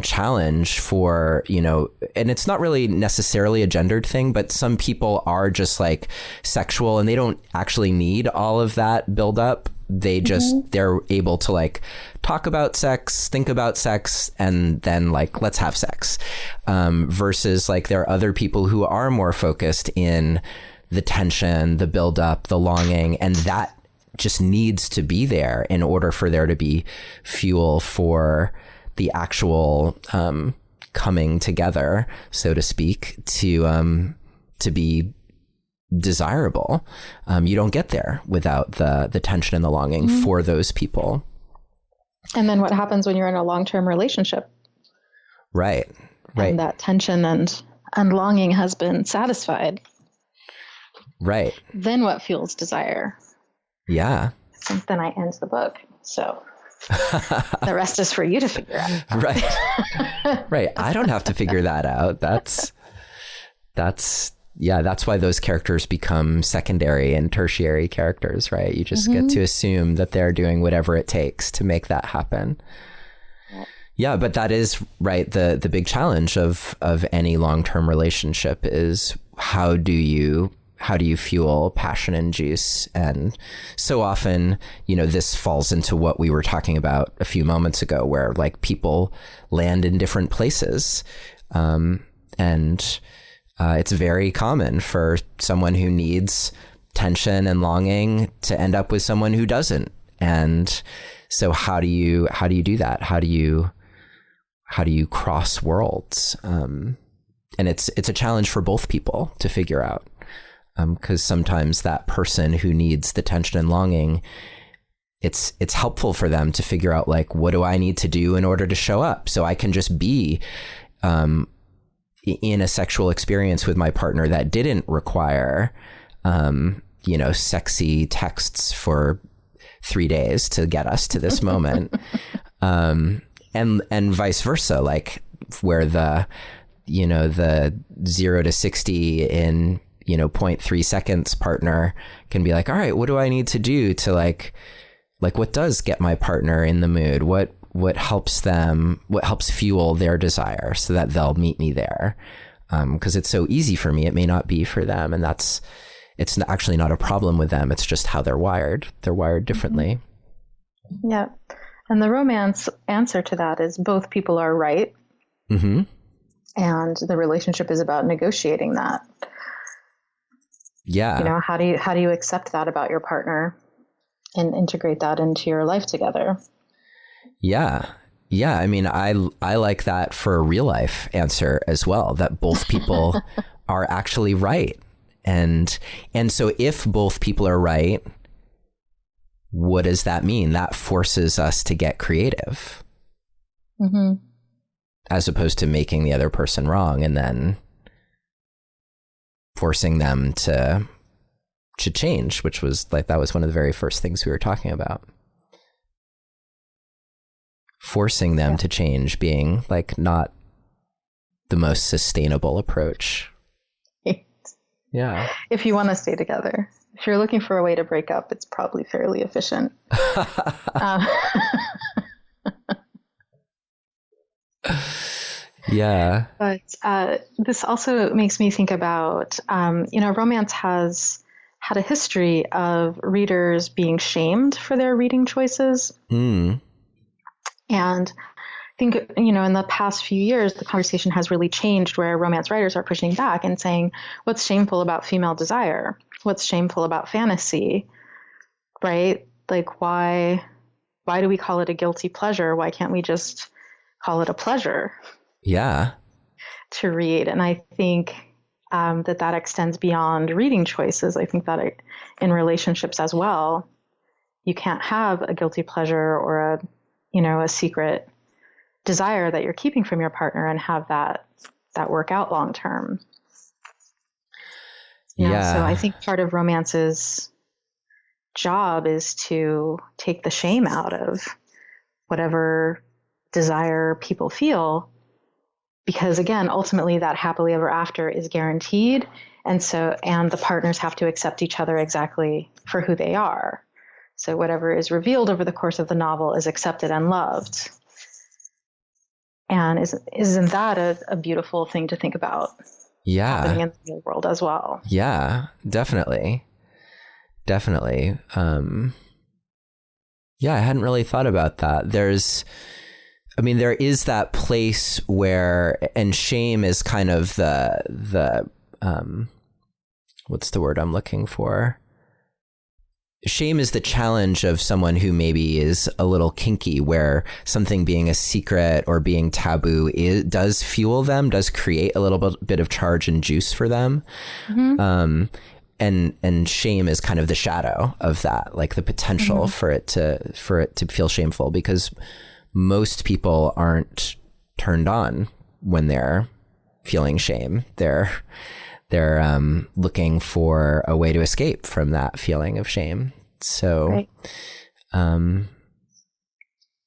challenge for, you know, and it's not really necessarily a gendered thing, but some people are just like sexual and they don't actually need all of that buildup. They just, they're able to like talk about sex, think about sex, and then like, let's have sex. Versus like there are other people who are more focused in the tension, the buildup, the longing, and that just needs to be there in order for there to be fuel for the actual coming together, so to speak, to be desirable. You don't get there without the tension and the longing for those people. And then what happens when you're in a long-term relationship? Right. And that tension and longing has been satisfied. Right. Then what fuels desire? Yeah. And then I end the book. So the rest is for you to figure out. Right. I don't have to figure that out. That's why those characters become secondary and tertiary characters, right? You just get to assume that they're doing whatever it takes to make that happen. Yeah, but that is right. The big challenge of any long-term relationship is how do you fuel passion and juice? And so often, you know, this falls into what we were talking about a few moments ago, where like people land in different places. And it's very common for someone who needs tension and longing to end up with someone who doesn't. And so how do you do that? How do you cross worlds? And it's a challenge for both people to figure out. 'Cause sometimes that person who needs the tension and longing, it's helpful for them to figure out, like, what do I need to do in order to show up so I can just be in a sexual experience with my partner that didn't require, sexy texts for 3 days to get us to this moment. And vice versa, like where the 0 to 60 in, 0.3 seconds partner can be like, all right, what do I need to do to like what does get my partner in the mood? What helps fuel their desire so that they'll meet me there? 'Cause it's so easy for me. It may not be for them. And it's actually not a problem with them. It's just how they're wired. They're wired differently. Yeah. And the romance answer to that is both people are right. Mm-hmm. And the relationship is about negotiating that. Yeah. How do you accept that about your partner and integrate that into your life together? Yeah. Yeah. I mean, I like that for a real life answer as well, that both people are actually right. And so if both people are right, what does that mean? That forces us to get creative. Mm-hmm. As opposed to making the other person wrong and then forcing them to change, which was like, that was one of the very first things we were talking about. Forcing them to change being like not the most sustainable approach. Yeah. If you want to stay together. If you're looking for a way to break up, it's probably fairly efficient. Yeah. But this also makes me think about, romance has had a history of readers being shamed for their reading choices. Mm. And I think, in the past few years, the conversation has really changed where romance writers are pushing back and saying, what's shameful about female desire? What's shameful about fantasy? Right? Like, why do we call it a guilty pleasure? Why can't we just call it a pleasure? Yeah. To read. And I think that extends beyond reading choices. I think that in relationships as well, you can't have a guilty pleasure or a secret desire that you're keeping from your partner and have that work out long term. Yeah. So I think part of romance's job is to take the shame out of whatever desire people feel, because again, ultimately that happily ever after is guaranteed. And the partners have to accept each other exactly for who they are. So whatever is revealed over the course of the novel is accepted and loved. And isn't that a beautiful thing to think about? Yeah. Happening in the real world as well. Yeah, definitely. Definitely. Yeah, I hadn't really thought about that. There is that place where, and shame is kind of the what's the word I'm looking for? Shame is the challenge of someone who maybe is a little kinky, where something being a secret or being taboo does fuel them, does create a little bit of charge and juice for them. Mm-hmm. And shame is kind of the shadow of that, like the potential for it to feel shameful, because most people aren't turned on when they're feeling shame. They're looking for a way to escape from that feeling of shame. So, right.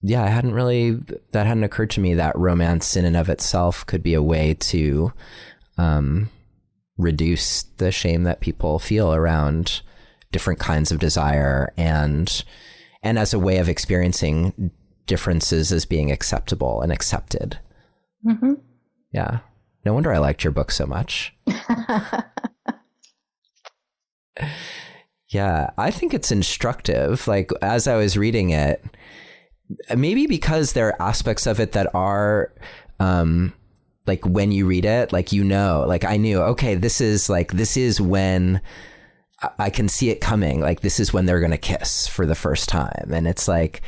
Yeah, that hadn't occurred to me that romance in and of itself could be a way to reduce the shame that people feel around different kinds of desire, and as a way of experiencing differences as being acceptable and accepted. Mm-hmm. Yeah. No wonder I liked your book so much. Yeah, I think it's instructive. Like, as I was reading it, maybe because there are aspects of it that are, like, when you read it, like, like I knew, okay, this is when I can see it coming. Like, this is when they're going to kiss for the first time. And it's like,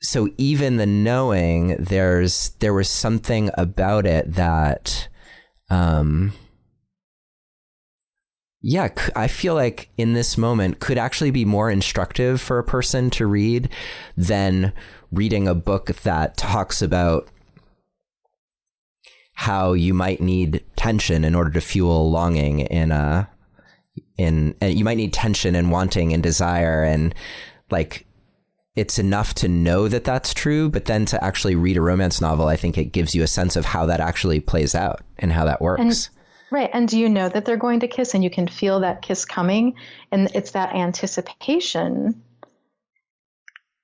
so even the knowing, there was something about it that, I feel like in this moment could actually be more instructive for a person to read than reading a book that talks about how you might need tension in order to fuel longing and you might need tension and wanting and desire, and like, it's enough to know that that's true, but then to actually read a romance novel, I think it gives you a sense of how that actually plays out and how that works. Right. And do you know that they're going to kiss, and you can feel that kiss coming, and it's that anticipation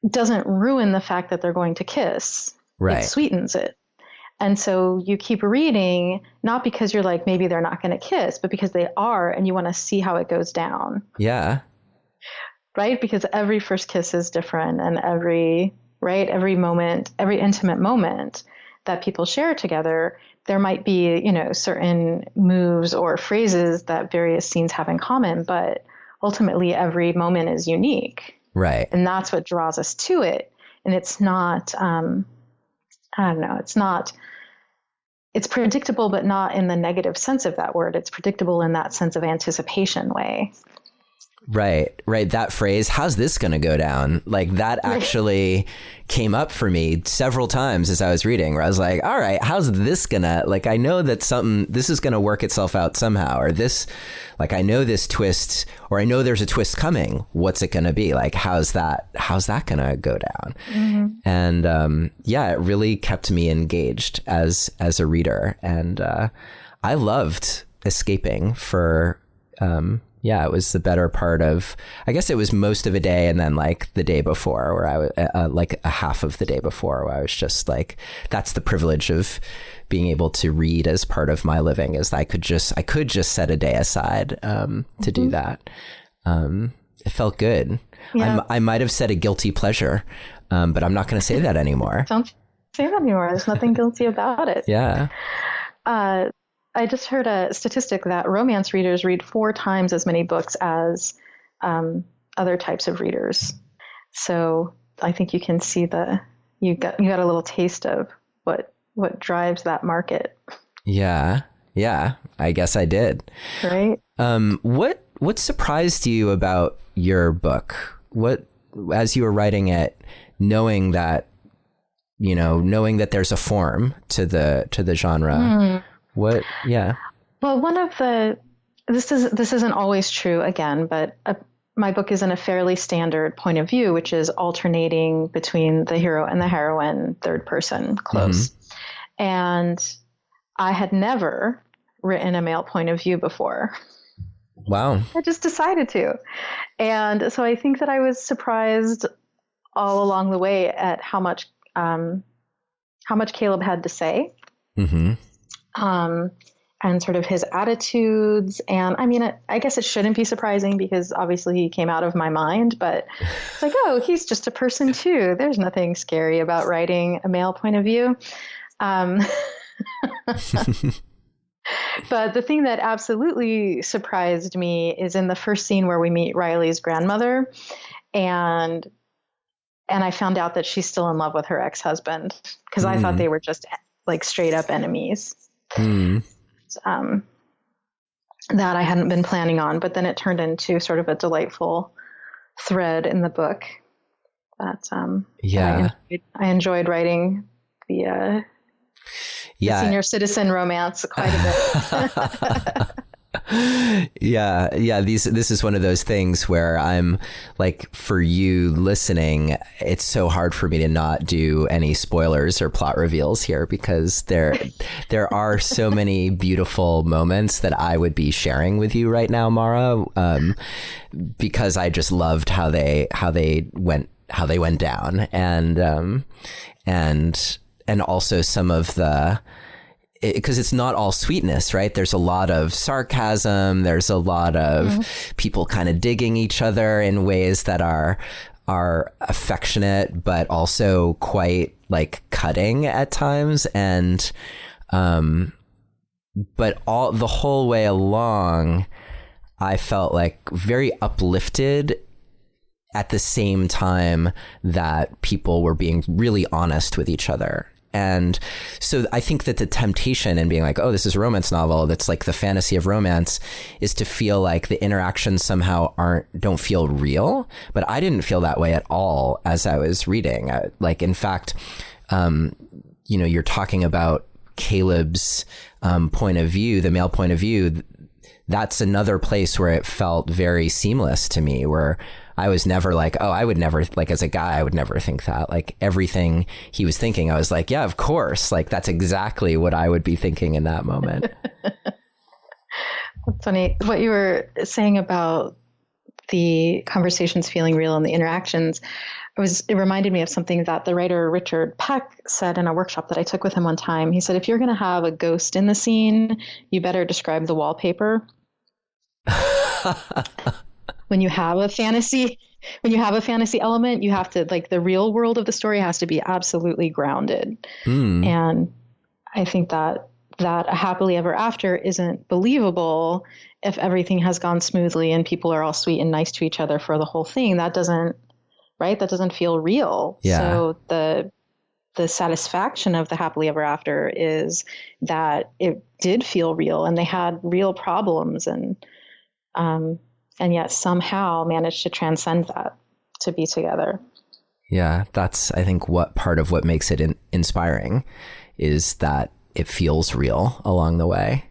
doesn't ruin the fact that they're going to kiss. Right. It sweetens it. And so you keep reading, not because you're like, maybe they're not going to kiss, but because they are, and you want to see how it goes down. Yeah. Right? Because every first kiss is different, and every moment, every intimate moment that people share together, there might be, certain moves or phrases that various scenes have in common, but ultimately every moment is unique. Right. And that's what draws us to it. And it's not, it's predictable, but not in the negative sense of that word. It's predictable in that sense of anticipation way. Right. That phrase, how's this going to go down? Like, that actually came up for me several times as I was reading, where I was like, all right, how's this gonna, like, I know that this is going to work itself out somehow, or this, like, I know this twist, or I know there's a twist coming. What's it going to be? Like, how's that going to go down? Mm-hmm. And, it really kept me engaged as a reader. And, I loved escaping for, it was the better part of, I guess it was most of a day, and then like the day before, where I was like a half of the day before, where I was just like, that's the privilege of being able to read as part of my living, is I could just set a day aside to do that. It felt good. Yeah. I might have said a guilty pleasure, but I'm not going to say that anymore. Don't say that anymore. There's nothing guilty about it. Yeah. I just heard a statistic that romance readers read 4 times as many books as other types of readers. So I think you can see you got a little taste of what drives that market. Yeah, I guess I did. Right. What surprised you about your book? What, as you were writing it, knowing that there's a form to the genre. Mm. What? Yeah. Well, this isn't always true again, but my book is in a fairly standard point of view, which is alternating between the hero and the heroine, third person, close. Mm-hmm. And I had never written a male point of view before. Wow. I just decided to. And so I think that I was surprised all along the way at how much Caleb had to say. Mm-hmm. And sort of his attitudes. And I mean, I guess it shouldn't be surprising, because obviously he came out of my mind, but it's like, oh, he's just a person too. There's nothing scary about writing a male point of view. But the thing that absolutely surprised me is in the first scene where we meet Riley's grandmother, and I found out that she's still in love with her ex-husband, because I thought they were just like straight up enemies. That I hadn't been planning on, but then it turned into sort of a delightful thread in the book. That I enjoyed writing the senior citizen romance quite a bit. Yeah. This is one of those things where I'm like, for you listening, it's so hard for me to not do any spoilers or plot reveals here, because there are so many beautiful moments that I would be sharing with you right now, Mara, because I just loved how they went down, and also some of the, because it's not all sweetness, right? There's a lot of sarcasm. There's a lot of people kind of digging each other in ways that are affectionate, but also quite like cutting at times. And, but the whole way along, I felt like very uplifted at the same time that people were being really honest with each other. And so I think that the temptation in being like, oh, this is a romance novel that's like the fantasy of romance, is to feel like the interactions somehow don't feel real. But I didn't feel that way at all as I was reading. Like, in fact, you're talking about Caleb's point of view, the male point of view. That's another place where it felt very seamless to me, where I was never like, oh, I would never, like, as a guy, I would never think that. Like, everything he was thinking, I was like, yeah, of course. Like, that's exactly what I would be thinking in that moment. That's funny. What you were saying about the conversations feeling real and the interactions, it reminded me of something that the writer Richard Peck said in a workshop that I took with him one time. He said, if you're going to have a ghost in the scene, you better describe the wallpaper. When you have a fantasy element, you have to, like, the real world of the story has to be absolutely grounded. And I think that a happily ever after isn't believable if everything has gone smoothly and people are all sweet and nice to each other for the whole thing. That doesn't feel real. Yeah. So the satisfaction of the happily ever after is that it did feel real and they had real problems and yet somehow managed to transcend that, to be together. Yeah, that's, I think, part of what makes it inspiring is that it feels real along the way.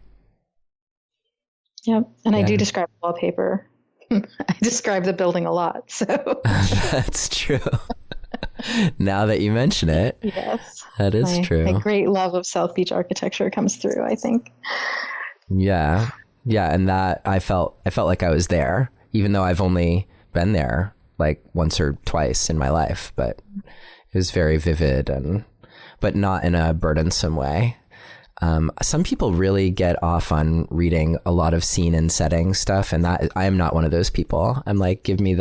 Yep. And I do describe the wallpaper. I describe the building a lot. So that's true. Now that you mention it. Yes. That is true. My great love of South Beach architecture comes through, I think. Yeah. Yeah. And that I felt like I was there, even though I've only been there like once or twice in my life, but it was very vivid but not in a burdensome way. Some people really get off on reading a lot of scene and setting stuff, and that I am not one of those people. I'm like, give me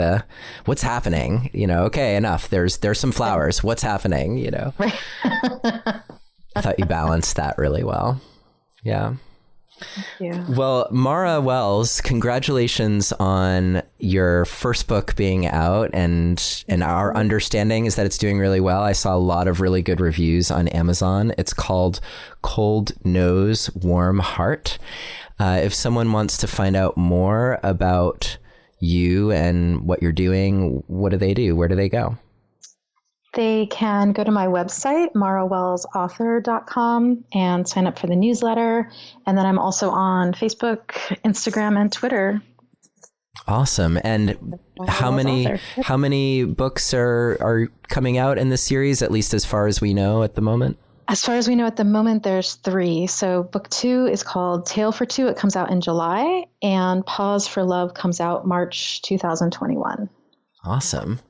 what's happening, okay, enough. There's some flowers. What's happening, Right. I thought you balanced that really well. Yeah. Yeah. Well, Mara Wells, congratulations on your first book being out, and our understanding is that it's doing really well. I saw a lot of really good reviews on Amazon. It's called Cold Nose, Warm Heart. If someone wants to find out more about you and what you're doing, what do they do? Where do they go? They can go to my website, marawellsauthor.com, and sign up for the newsletter. And then I'm also on Facebook, Instagram, and Twitter. Awesome. And how many books are coming out in this series, at least as far as we know at the moment? As far as we know at the moment, there's 3. So book 2 is called Tale for Two. It comes out in July. And Pause for Love comes out March 2021. Awesome.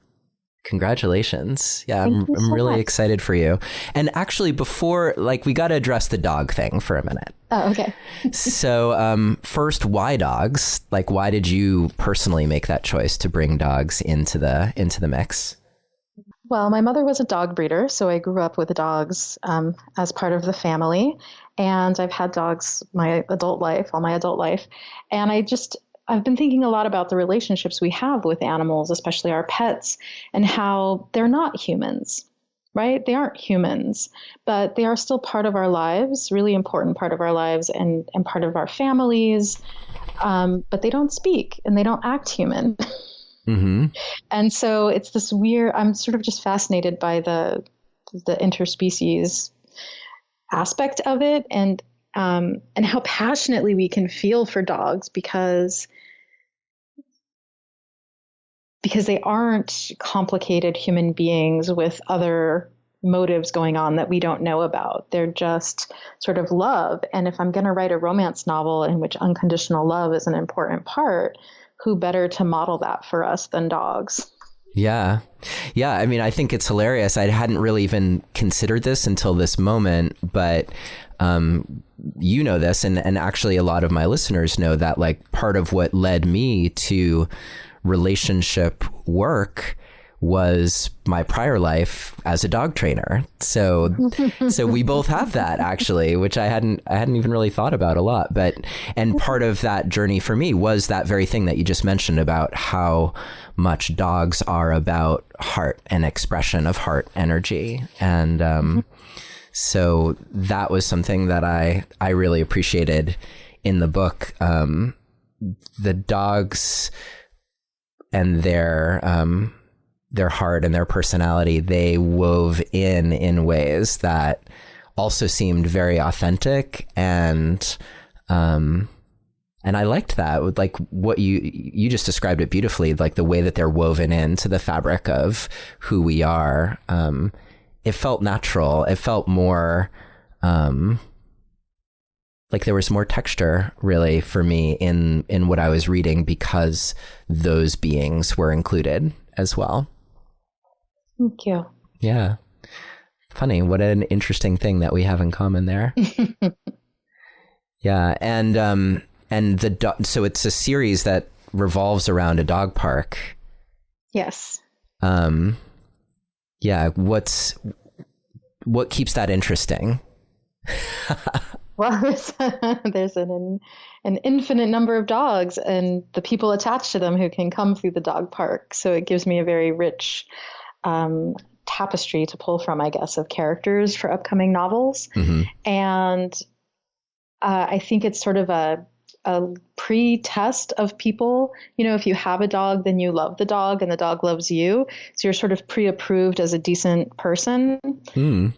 Congratulations. Yeah, I'm really excited for you. And actually, before, we got to address the dog thing for a minute. Oh, okay. So first, why dogs? Why did you personally make that choice to bring dogs into the mix? Well, my mother was a dog breeder, so I grew up with dogs as part of the family. And I've had dogs all my adult life. And I've been thinking a lot about the relationships we have with animals, especially our pets, and how they're not humans, right? They aren't humans, but they are still part of our lives, really important part of our lives and part of our families. But they don't speak and they don't act human. Mm-hmm. And so it's this weird, I'm sort of just fascinated by the interspecies aspect of it and how passionately we can feel for dogs because they aren't complicated human beings with other motives going on that we don't know about. They're just sort of love. And if I'm going to write a romance novel in which unconditional love is an important part, who better to model that for us than dogs? Yeah. Yeah. I mean, I think it's hilarious. I hadn't really even considered this until this moment, but you know this, and actually a lot of my listeners know that part of what led me to relationship work was my prior life as a dog trainer. So we both have that, actually, which I hadn't even really thought about a lot. And part of that journey for me was that very thing that you just mentioned about how much dogs are about heart and expression of heart energy. And so that was something that I really appreciated in the book. The dogs and their heart and their personality, they wove in ways that also seemed very authentic, and I liked that. Like what you just described it beautifully, like the way that they're woven into the fabric of who we are. It felt natural. It felt more like there was more texture, really, for me in what I was reading, because those beings were included as well. Thank you. Yeah. Funny. What an interesting thing that we have in common there. Yeah. And so it's a series that revolves around a dog park. Yes. Yeah. What keeps that interesting? Well, there's an infinite number of dogs and the people attached to them who can come through the dog park. So it gives me a very rich tapestry to pull from, I guess, of characters for upcoming novels. Mm-hmm. And I think it's sort of a pre-test of people. You know, if you have a dog, then you love the dog and the dog loves you. So you're sort of pre-approved as a decent person,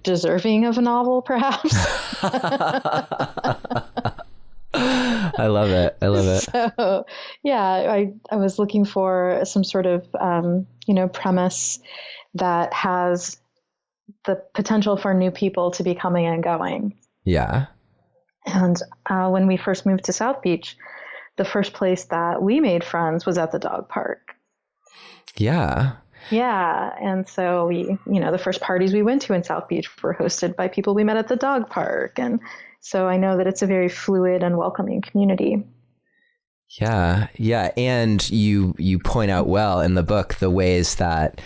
deserving of a novel, perhaps. I love it. So, yeah, I was looking for some sort of, premise that has the potential for new people to be coming and going. Yeah. And when we first moved to South Beach, the first place that we made friends was at the dog park. Yeah. Yeah. And so the first parties we went to in South Beach were hosted by people we met at the dog park. And so I know that it's a very fluid and welcoming community. Yeah. Yeah. And you point out well in the book the ways that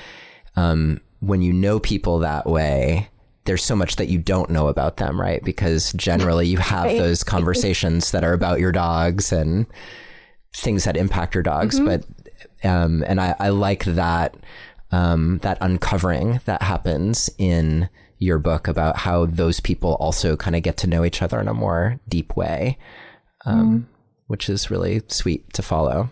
when you know people that way, there's so much that you don't know about them, right? Because generally you have right. those conversations that are about your dogs and things that impact your dogs. Mm-hmm. But and I like that that uncovering that happens in your book about how those people also kind of get to know each other in a more deep way, which is really sweet to follow.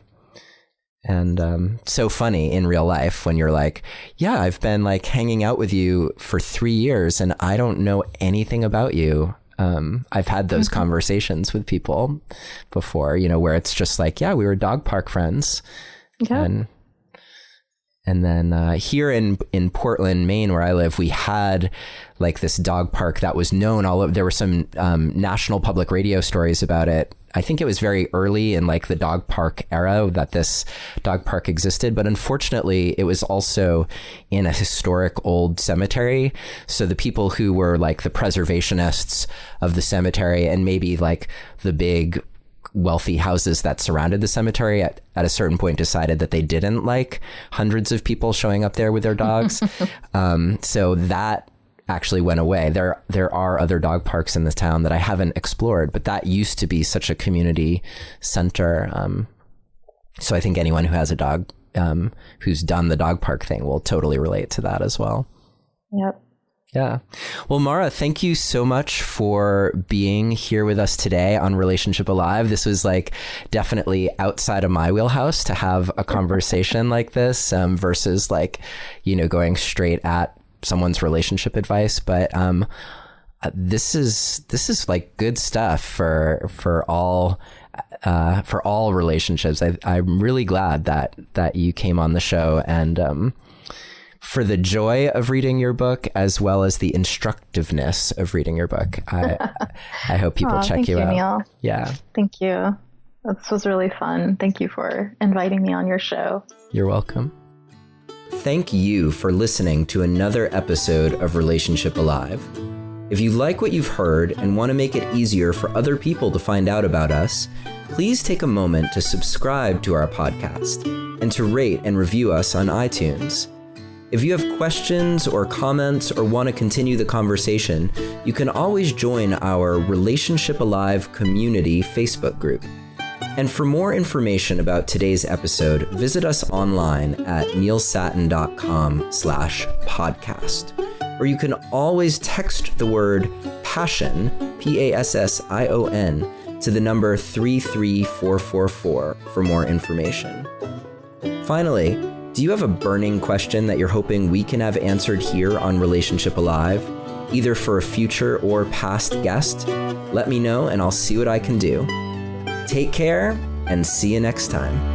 And so funny in real life when you're like, yeah, I've been like hanging out with you for 3 years and I don't know anything about you. I've had those mm-hmm. conversations with people before, where it's just like, yeah, we were dog park friends. Yeah. And then here in Portland, Maine, where I live, we had like this dog park that was known all over. There were some national public radio stories about it. I think it was very early in like the dog park era that this dog park existed. But unfortunately, it was also in a historic old cemetery. So the people who were like the preservationists of the cemetery and maybe like the big wealthy houses that surrounded the cemetery at a certain point decided that they didn't like hundreds of people showing up there with their dogs. So that actually went away. There are other dog parks in this town that I haven't explored, but that used to be such a community center. So I think anyone who has a dog who's done the dog park thing will totally relate to that as well. Yep. Yeah. Well, Mara, thank you so much for being here with us today on Relationship Alive. This was like definitely outside of my wheelhouse to have a conversation like this versus like, going straight at someone's relationship advice. But this is like good stuff for all relationships. I'm really glad that you came on the show and for the joy of reading your book, as well as the instructiveness of reading your book. I hope people check you out. Neil. Yeah. Thank you. This was really fun. Thank you for inviting me on your show. You're welcome. Thank you for listening to another episode of Relationship Alive. If you like what you've heard and want to make it easier for other people to find out about us, please take a moment to subscribe to our podcast and to rate and review us on iTunes. If you have questions or comments or want to continue the conversation, you can always join our Relationship Alive community Facebook group. And for more information about today's episode, visit us online at neilsattin.com/podcast. Or you can always text the word passion, PASSION, to the number 33444 for more information. Finally, do you have a burning question that you're hoping we can have answered here on Relationship Alive, either for a future or past guest? Let me know and I'll see what I can do. Take care and see you next time.